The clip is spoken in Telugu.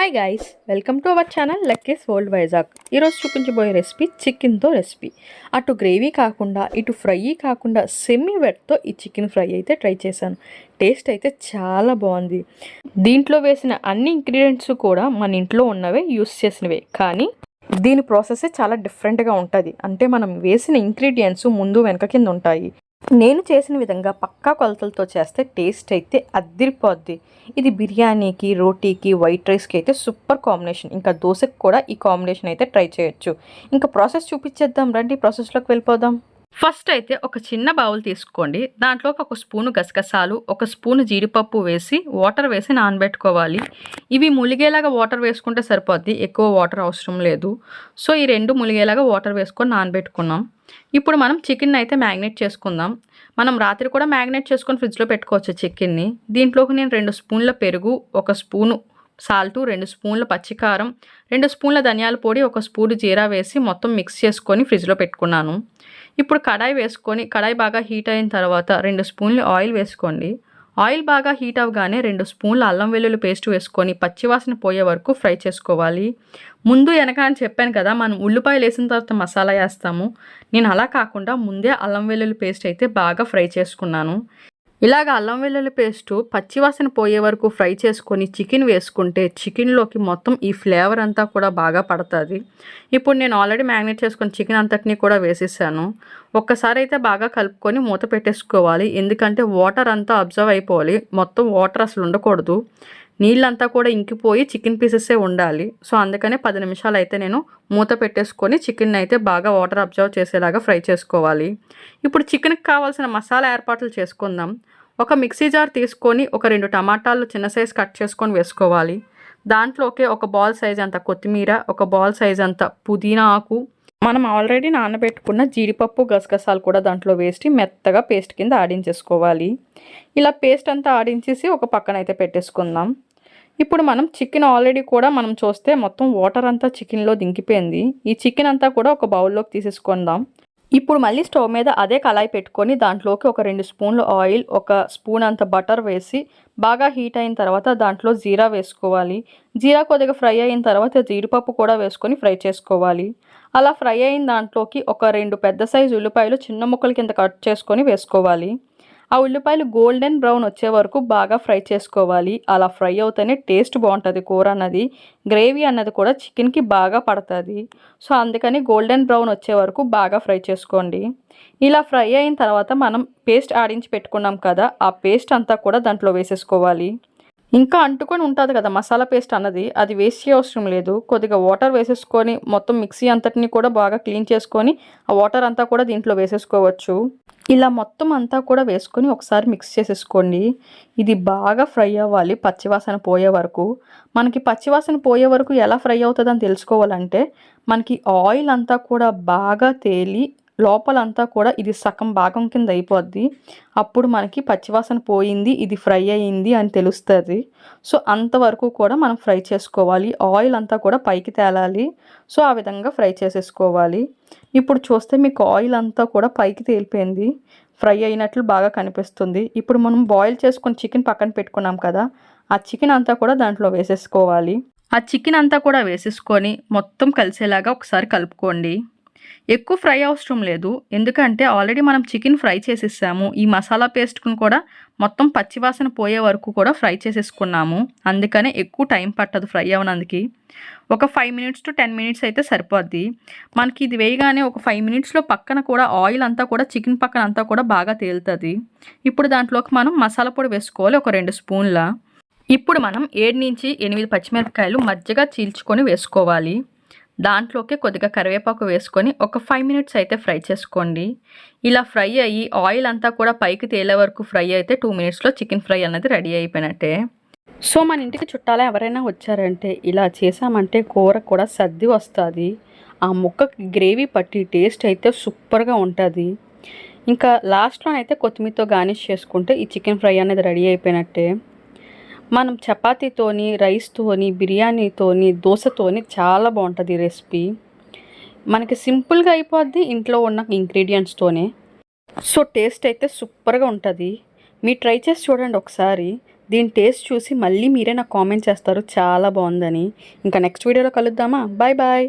Hi guys, welcome to our channel Lucky's world Vizag. ఈరోజు చూపించబోయే రెసిపీ చికెన్తో రెసిపీ. అటు గ్రేవీ కాకుండా ఇటు ఫ్రై కాకుండా సెమీ వెట్తో ఈ చికెన్ ఫ్రై అయితే ట్రై చేశాను. టేస్ట్ అయితే చాలా బాగుంది. దీంట్లో వేసిన అన్ని ఇంగ్రీడియంట్స్ కూడా మన ఇంట్లో ఉన్నవే యూస్ చేసినవే, కానీ దీని ప్రాసెస్ చాలా డిఫరెంట్గా ఉంటుంది. అంటే మనం వేసిన ఇంగ్రీడియంట్స్ ముందు వెనక కింద ఉంటాయి. నేను చేసిన విధంగా పక్కా కొలతలతో చేస్తే టేస్ట్ అయితే అద్దిరిపోద్ది. ఇది బిర్యానీకి, రోటీకి, వైట్ రైస్కి అయితే సూపర్ కాంబినేషన్. ఇంకా దోశకి కూడా ఈ కాంబినేషన్ అయితే ట్రై చేయొచ్చు. ఇంకా ప్రాసెస్ చూపించేద్దాం రండి, ప్రాసెస్లోకి వెళ్ళిపోదాం. ఫస్ట్ అయితే ఒక చిన్న బౌల్ తీసుకోండి. దాంట్లోకి ఒక స్పూను గసగసాలు, ఒక స్పూను జీడిపప్పు వేసి వాటర్ వేసి నానబెట్టుకోవాలి. ఇవి ములిగేలాగా వాటర్ వేసుకుంటే సరిపోద్ది, ఎక్కువ వాటర్ అవసరం లేదు. సో ఈ రెండు ములిగేలాగా వాటర్ వేసుకొని నానబెట్టుకున్నాం. ఇప్పుడు మనం చికెన్ అయితే మ్యాగ్నేట్ చేసుకుందాం. మనం రాత్రి కూడా మ్యాగ్నేట్ చేసుకొని ఫ్రిడ్జ్లో పెట్టుకోవచ్చు చికెన్ని. దీంట్లోకి నేను 2 స్పూన్ల పెరుగు, 1 స్పూను సాల్టు, 2 స్పూన్ల పచ్చికారం, 2 స్పూన్ల ధనియాల పొడి, 1 స్పూను జీరా వేసి మొత్తం మిక్స్ చేసుకొని ఫ్రిడ్జ్లో పెట్టుకున్నాను. ఇప్పుడు కడాయి వేసుకొని కడాయి బాగా హీట్ అయిన తర్వాత 2 స్పూన్లు ఆయిల్ వేసుకోండి. ఆయిల్ బాగా హీట్ అవ్వగానే 2 స్పూన్ల అల్లం వెల్లుల్లి పేస్ట్ వేసుకొని పచ్చివాసన పోయే వరకు ఫ్రై చేసుకోవాలి. ముందు వెనక అని చెప్పాను కదా, మనం ఉల్లిపాయలు వేసిన తర్వాత మసాలా వేస్తాము. నేను అలా కాకుండా ముందే అల్లం వెల్లుల్లి పేస్ట్ అయితే బాగా ఫ్రై చేసుకున్నాను. ఇలాగ అల్లం వెల్లుల్లి పేస్టు పచ్చివాసన పోయే వరకు ఫ్రై చేసుకొని చికెన్ వేసుకుంటే చికెన్లోకి మొత్తం ఈ ఫ్లేవర్ అంతా కూడా బాగా పడుతుంది. ఇప్పుడు నేను ఆల్రెడీ మ్యాగ్నేట్ చేసుకొని చికెన్ అంతటినీ కూడా వేసేసాను. ఒక్కసారి అయితే బాగా కలుపుకొని మూత పెట్టేసుకోవాలి. ఎందుకంటే వాటర్ అంతా అబ్జర్వ్ అయిపోవాలి, మొత్తం వాటర్ అసలు ఉండకూడదు. నీళ్ళంతా కూడా ఇంకిపోయి చికెన్ పీసెసే ఉండాలి. సో అందుకనే 10 నిమిషాలు అయితే నేను మూత పెట్టేసుకొని చికెన్ అయితే బాగా వాటర్ అబ్జర్వ్ చేసేలాగా ఫ్రై చేసుకోవాలి. ఇప్పుడు చికెన్కి కావాల్సిన మసాలా ఏర్పాట్లు చేసుకుందాం. ఒక మిక్సీ జార్ తీసుకొని ఒక 2 టమాటాలు చిన్న సైజ్ కట్ చేసుకొని వేసుకోవాలి. దాంట్లోకి ఒక బాల్ సైజ్ అంత కొత్తిమీర, ఒక బాల్ సైజ్ అంత పుదీనా ఆకు, మనం ఆల్రెడీ నానబెట్టుకున్న జీడిపప్పు, గసగసాలు కూడా దాంట్లో వేసి మెత్తగా పేస్ట్ కింద ఆడించేసుకోవాలి. ఇలా పేస్ట్ అంతా ఆడించేసి ఒక పక్కన అయితే పెట్టేసుకుందాం. ఇప్పుడు మనం చికెన్ ఆల్రెడీ కూడా మనం చూస్తే మొత్తం వాటర్ అంతా చికెన్లో దింకిపోయింది. ఈ చికెన్ అంతా కూడా ఒక బౌల్లోకి తీసేసుకుందాం. ఇప్పుడు మళ్ళీ స్టవ్ మీద అదే కళాయి పెట్టుకొని దాంట్లోకి ఒక 2 స్పూన్లు ఆయిల్, 1 స్పూన్ అంత బటర్ వేసి బాగా హీట్ అయిన తర్వాత దాంట్లో జీరా వేసుకోవాలి. జీరా కొద్దిగా ఫ్రై అయిన తర్వాత జీడిపప్పు కూడా వేసుకొని ఫ్రై చేసుకోవాలి. అలా ఫ్రై అయిన దాంట్లోకి ఒక 2 పెద్ద సైజు ఉల్లిపాయలు చిన్న ముక్కల కింద కట్ చేసుకొని వేసుకోవాలి. ఆ ఉల్లిపాయలు గోల్డెన్ బ్రౌన్ వచ్చే వరకు బాగా ఫ్రై చేసుకోవాలి. అలా ఫ్రై అవుతేనే టేస్ట్ బాగుంటుంది. కూర అన్నది, గ్రేవీ అన్నది కూడా చికెన్కి బాగా పడుతుంది. సో అందుకని గోల్డెన్ బ్రౌన్ వచ్చే వరకు బాగా ఫ్రై చేసుకోండి. ఇలా ఫ్రై అయిన తర్వాత మనం పేస్ట్ ఆడించి పెట్టుకున్నాం కదా, ఆ పేస్ట్ అంతా కూడా దాంట్లో వేసేసుకోవాలి. ఇంకా అంటుకొని ఉంటుంది కదా మసాలా పేస్ట్ అన్నది, అది వేస్ట్ అవసరం లేదు. కొద్దిగా వాటర్ వేసేసుకొని మొత్తం మిక్సీ అంతటిని కూడా బాగా క్లీన్ చేసుకొని ఆ వాటర్ అంతా కూడా దీంట్లో వేసేసుకోవచ్చు. ఇలా మొత్తం అంతా కూడా వేసుకొని ఒకసారి మిక్స్ చేసేసుకోండి. ఇది బాగా ఫ్రై అవ్వాలి పచ్చివాసన పోయే వరకు. మనకి పచ్చివాసన పోయే వరకు ఎలా ఫ్రై అవుతుందని తెలుసుకోవాలంటే మనకి ఆయిల్ అంతా కూడా బాగా తేలి లోపలంతా కూడా ఇది సగం భాగం కింద అయిపోద్ది. అప్పుడు మనకి పచ్చివాసన పోయింది, ఇది ఫ్రై అయ్యింది అని తెలుస్తుంది. సో అంతవరకు కూడా మనం ఫ్రై చేసుకోవాలి. ఆయిల్ అంతా కూడా పైకి తేలాలి. సో ఆ విధంగా ఫ్రై చేసేసుకోవాలి. ఇప్పుడు చూస్తే మీకు ఆయిల్ అంతా కూడా పైకి తేలిపోయింది, ఫ్రై అయినట్లు బాగా కనిపిస్తుంది. ఇప్పుడు మనం బాయిల్ చేసుకొని చికెన్ పక్కన పెట్టుకున్నాం కదా, ఆ చికెన్ అంతా కూడా దాంట్లో వేసేసుకోవాలి. ఆ చికెన్ అంతా కూడా వేసేసుకొని మొత్తం కలిసేలాగా ఒకసారి కలుపుకోండి. ఎక్కువ ఫ్రై అవసరం లేదు, ఎందుకంటే ఆల్రెడీ మనం చికెన్ ఫ్రై చేసేసాము. ఈ మసాలా పేస్ట్ను కూడా మొత్తం పచ్చివాసన పోయే వరకు కూడా ఫ్రై చేసేసుకున్నాము. అందుకనే ఎక్కువ టైం పట్టదు ఫ్రై అవ్వడానికి. ఒక 5 మినిట్స్ టు 10 మినిట్స్ అయితే సరిపోద్ది. మనకి ఇది వేయగానే ఒక 5 మినిట్స్లో పక్కన కూడా ఆయిల్ అంతా కూడా చికెన్ పక్కన అంతా కూడా బాగా తేలుతుంది. ఇప్పుడు దాంట్లోకి మనం మసాలా పొడి వేసుకోవాలి, ఒక 2 స్పూన్ల. ఇప్పుడు మనం 7 నుంచి 8 పచ్చిమిరపకాయలు మధ్యగా చీల్చుకొని వేసుకోవాలి. దాంట్లోకి కొద్దిగా కరివేపాకు వేసుకొని ఒక 5 మినిట్స్ అయితే ఫ్రై చేసుకోండి. ఇలా ఫ్రై అయ్యి ఆయిల్ అంతా కూడా పైకి తేలే వరకు ఫ్రై అయితే 2 మినిట్స్లో చికెన్ ఫ్రై అనేది రెడీ అయిపోయినట్టే. సో మన ఇంటికి చుట్టాలు ఎవరైనా వచ్చారంటే ఇలా చేసామంటే కూర కూడా సర్ది వస్తుంది. ఆ ముక్కకి గ్రేవీ పట్టి టేస్ట్ అయితే సూపర్గా ఉంటుంది. ఇంకా లాస్ట్లోనైతే కొత్తిమీరతో గార్నిష్ చేసుకుంటే ఈ చికెన్ ఫ్రై అనేది రెడీ అయిపోయినట్టే. మనం చపాతీతోని, రైస్తోని, బిర్యానీతోని, దోశతోని చాలా బాగుంటుంది ఈ రెసిపీ. మనకి సింపుల్గా అయిపోద్ది ఇంట్లో ఉన్న ఇంగ్రీడియంట్స్తోనే. సో టేస్ట్ అయితే సూపర్గా ఉంటుంది. మీరు ట్రై చేసి చూడండి ఒకసారి. దీని టేస్ట్ చూసి మళ్ళీ మీరే నాకు కామెంట్ చేస్తారు చాలా బాగుందని. ఇంకా నెక్స్ట్ వీడియోలో కలుద్దామా? Bye bye.